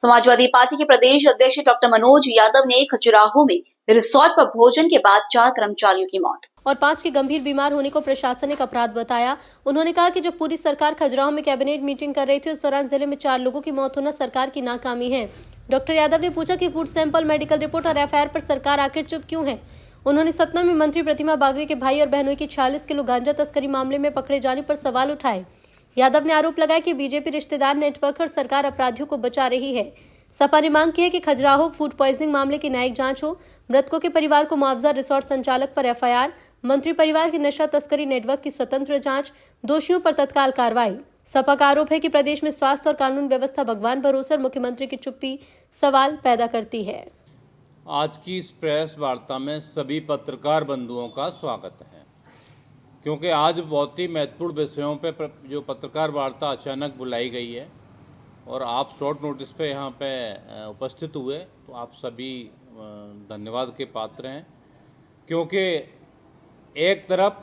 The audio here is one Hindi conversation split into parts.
समाजवादी पार्टी के प्रदेश अध्यक्ष डॉक्टर मनोज यादव ने खजुराहो में रिसोर्ट पर भोजन के बाद 4 कर्मचारियों की मौत और 5 के गंभीर बीमार होने को प्रशासनिक अपराध बताया। उन्होंने कहा कि जब पूरी सरकार खजुराहो में कैबिनेट मीटिंग कर रही थी उस दौरान जिले में 4 लोगों की मौत होना सरकार की नाकामी है। डॉक्टर यादव ने पूछा कि फूड सैंपल, मेडिकल रिपोर्ट और एफआईआर पर सरकार आखिर चुप क्यों है। उन्होंने सतना में मंत्री प्रतिमा बागरी के भाई और बहनों की 46 किलो गांजा तस्करी मामले में पकड़े जाने पर सवाल उठाए। यादव ने आरोप लगाया कि बीजेपी रिश्तेदार नेटवर्क और सरकार अपराधियों को बचा रही है। सपा ने मांग की है कि खजुराहो फूड पॉइजनिंग मामले की न्यायिक जांच हो, मृतकों के परिवार को मुआवजा, रिसोर्ट संचालक पर एफआईआर, मंत्री परिवार की नशा तस्करी नेटवर्क की स्वतंत्र जांच, दोषियों पर तत्काल कार्रवाई। सपा का आरोप है कि प्रदेश में स्वास्थ्य और कानून व्यवस्था भगवान भरोसे और मुख्यमंत्री की चुप्पी सवाल पैदा करती है। आज की इस प्रेस वार्ता में सभी पत्रकार बंधुओं का स्वागत है, क्योंकि आज बहुत ही महत्वपूर्ण विषयों पे जो पत्रकार वार्ता अचानक बुलाई गई है और आप शॉर्ट नोटिस पे यहाँ पे उपस्थित हुए, तो आप सभी धन्यवाद के पात्र हैं। क्योंकि एक तरफ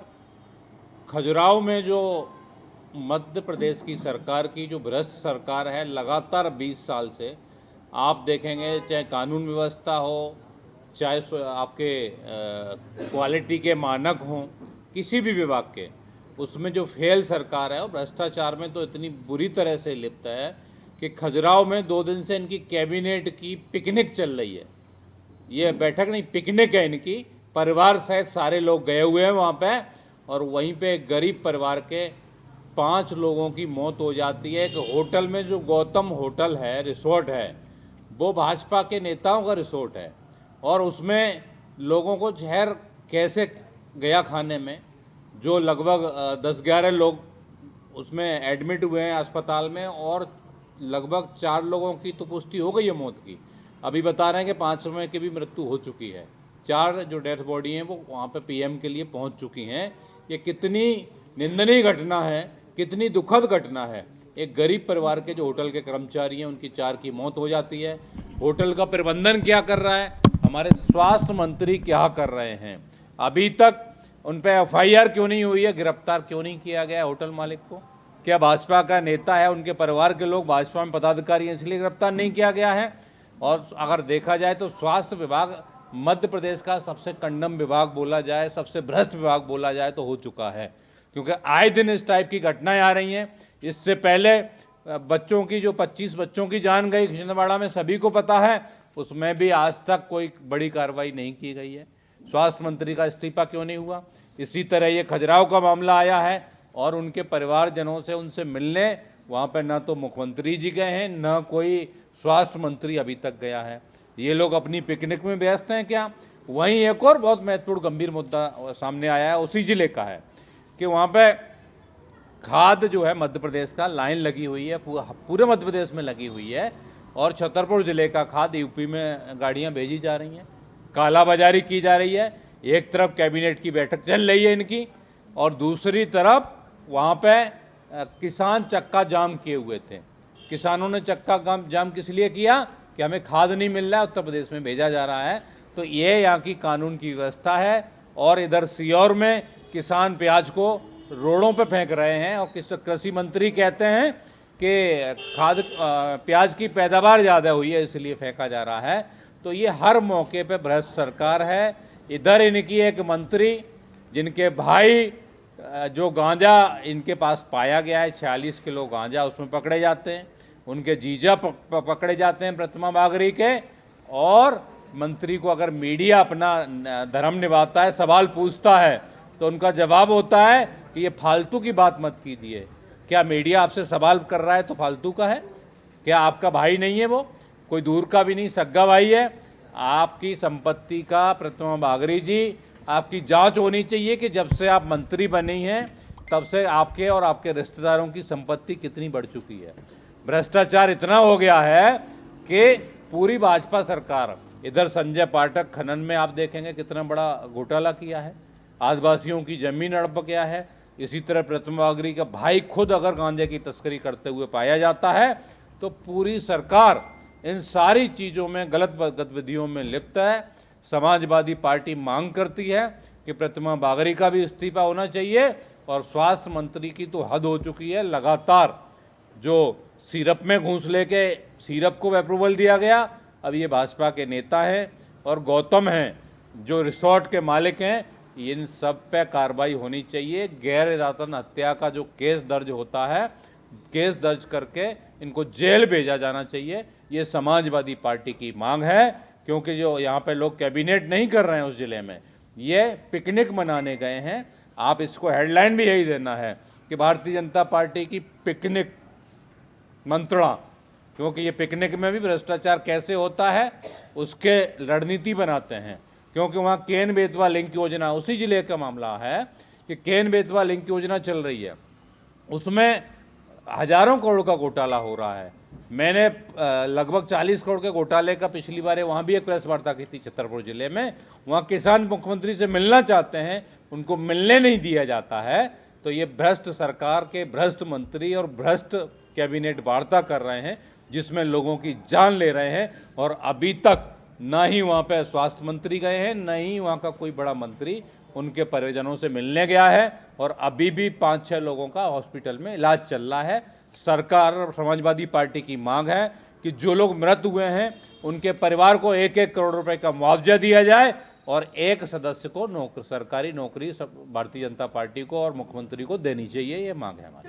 खजुराहो में जो मध्य प्रदेश की सरकार की जो भ्रष्ट सरकार है, लगातार 20 साल से आप देखेंगे, चाहे कानून व्यवस्था हो, चाहे आपके क्वालिटी के मानक हों, किसी भी विभाग के, उसमें जो फेल सरकार है और भ्रष्टाचार में तो इतनी बुरी तरह से लिप्त है कि खजुराहो में 2 दिन से इनकी कैबिनेट की पिकनिक चल रही है। ये बैठक नहीं, पिकनिक है इनकी, परिवार सहित सारे लोग गए हुए हैं वहाँ पे, और वहीं पे गरीब परिवार के 5 लोगों की मौत हो जाती है। एक होटल में, जो गौतम होटल है, रिसोर्ट है, वो भाजपा के नेताओं का रिसोर्ट है, और उसमें लोगों को जहर कैसे गया खाने में, जो लगभग 10-11 लोग उसमें एडमिट हुए हैं अस्पताल में, और लगभग 4 लोगों की तो पुष्टि हो गई है मौत की। अभी बता रहे हैं कि 5 में की भी मृत्यु हो चुकी है। 4 जो डेथ बॉडी हैं वो वहाँ पे पीएम के लिए पहुँच चुकी हैं। ये कितनी निंदनीय घटना है, कितनी दुखद घटना है। एक गरीब परिवार के जो होटल के कर्मचारी हैं, उनकी 4 की मौत हो जाती है। होटल का प्रबंधन क्या कर रहा है, हमारे स्वास्थ्य मंत्री क्या कर रहे हैं, अभी तक उन पर एफआईआर क्यों नहीं हुई है, गिरफ्तार क्यों नहीं किया गया होटल मालिक को? क्या भाजपा का नेता है, उनके परिवार के लोग भाजपा में पदाधिकारी हैं, इसलिए गिरफ्तार नहीं किया गया है? और अगर देखा जाए तो स्वास्थ्य विभाग मध्य प्रदेश का सबसे कंडम विभाग बोला जाए, सबसे भ्रष्ट विभाग बोला जाए तो हो चुका है, क्योंकि आए दिन इस टाइप की घटनाएं आ रही हैं। इससे पहले बच्चों की, जो 25 बच्चों की जान गई छिंदवाड़ा में, सभी को पता है, उसमें भी आज तक कोई बड़ी कार्रवाई नहीं की गई है। स्वास्थ्य मंत्री का इस्तीफा क्यों नहीं हुआ? इसी तरह ये खजुराहो का मामला आया है और उनके परिवारजनों से उनसे मिलने वहाँ पर न तो मुख्यमंत्री जी गए हैं, न कोई स्वास्थ्य मंत्री अभी तक गया है। ये लोग अपनी पिकनिक में व्यस्त हैं क्या? वहीं एक और बहुत महत्वपूर्ण गंभीर मुद्दा सामने आया है, उसी जिले का है, कि वहाँ पे खाद जो है मध्य प्रदेश का लाइन लगी हुई है, पूरे मध्य प्रदेश में लगी हुई है, और छतरपुर जिले का खाद यूपी में गाड़ियाँ भेजी जा रही हैं, कालाबाजारी की जा रही है। एक तरफ कैबिनेट की बैठक चल रही है इनकी, और दूसरी तरफ वहाँ पे किसान चक्का जाम किए हुए थे। किसानों ने चक्का जाम किस लिए किया? कि हमें खाद नहीं मिल रहा है, उत्तर प्रदेश में भेजा जा रहा है। तो ये यहाँ की कानून की व्यवस्था है। और इधर सीहोर में किसान प्याज को रोडों पे फेंक रहे हैं, और कृषि मंत्री कहते हैं कि प्याज की पैदावार ज़्यादा हुई है इसलिए फेंका जा रहा है। तो ये हर मौके पे भ्रष्ट सरकार है। इधर इनकी एक मंत्री, जिनके भाई जो गांजा इनके पास पाया गया है, 46 किलो गांजा उसमें पकड़े जाते हैं, उनके जीजा पकड़े जाते हैं प्रतिमा बागरी के। और मंत्री को अगर मीडिया अपना धर्म निभाता है, सवाल पूछता है, तो उनका जवाब होता है कि ये फालतू की बात मत कीजिए। क्या मीडिया आपसे सवाल कर रहा है तो फालतू का है? क्या आपका भाई नहीं है? वो कोई दूर का भी नहीं, सगा भाई है। आपकी संपत्ति का, प्रतिमा बागरी जी, आपकी जांच होनी चाहिए कि जब से आप मंत्री बनी हैं तब से आपके और आपके रिश्तेदारों की संपत्ति कितनी बढ़ चुकी है। भ्रष्टाचार इतना हो गया है कि पूरी भाजपा सरकार, इधर संजय पाठक खनन में आप देखेंगे कितना बड़ा घोटाला किया है, आदिवासियों की जमीन हड़प गया है। इसी तरह प्रतिमा बागरी का भाई खुद अगर गांजे की तस्करी करते हुए पाया जाता है, तो पूरी सरकार इन सारी चीज़ों में, गलत गतिविधियों में लिप्त है। समाजवादी पार्टी मांग करती है कि प्रतिमा बागरी का भी इस्तीफा होना चाहिए, और स्वास्थ्य मंत्री की तो हद हो चुकी है। लगातार जो सिरप में घूस लेके सिरप को अप्रूवल दिया गया। अब ये भाजपा के नेता हैं और गौतम हैं जो रिसोर्ट के मालिक हैं, इन सब पे कार्रवाई होनी चाहिए। गैर इरादतन हत्या का जो केस दर्ज होता है, केस दर्ज करके इनको जेल भेजा जाना चाहिए। ये समाजवादी पार्टी की मांग है, क्योंकि जो यहाँ पे लोग कैबिनेट नहीं कर रहे हैं उस जिले में, ये पिकनिक मनाने गए हैं। आप इसको हेडलाइन भी यही देना है कि भारतीय जनता पार्टी की पिकनिक मंत्रणा, क्योंकि ये पिकनिक में भी भ्रष्टाचार कैसे होता है उसके रणनीति बनाते हैं। क्योंकि वहाँ केन बेतवा लिंक योजना, उसी जिले का मामला है कि केन बेतवा लिंक योजना चल रही है, उसमें हजारों करोड़ का घोटाला हो रहा है। मैंने लगभग 40 करोड़ के घोटाले का पिछली बार वहाँ भी एक प्रेस वार्ता की थी छतरपुर जिले में। वहाँ किसान मुख्यमंत्री से मिलना चाहते हैं, उनको मिलने नहीं दिया जाता है। तो ये भ्रष्ट सरकार के भ्रष्ट मंत्री और भ्रष्ट कैबिनेट वार्ता कर रहे हैं, जिसमें लोगों की जान ले रहे हैं। और अभी तक ना ही वहाँ पे स्वास्थ्य मंत्री गए हैं, न ही वहाँ का कोई बड़ा मंत्री उनके परिजनों से मिलने गया है। और अभी भी 5-6 लोगों का हॉस्पिटल में इलाज चल रहा है। सरकार और समाजवादी पार्टी की मांग है कि जो लोग मृत हुए हैं उनके परिवार को 1-1 करोड़ रुपए का मुआवजा दिया जाए और एक सदस्य को सरकारी नौकरी भारतीय जनता पार्टी को और मुख्यमंत्री को देनी चाहिए। ये मांग है हमारी।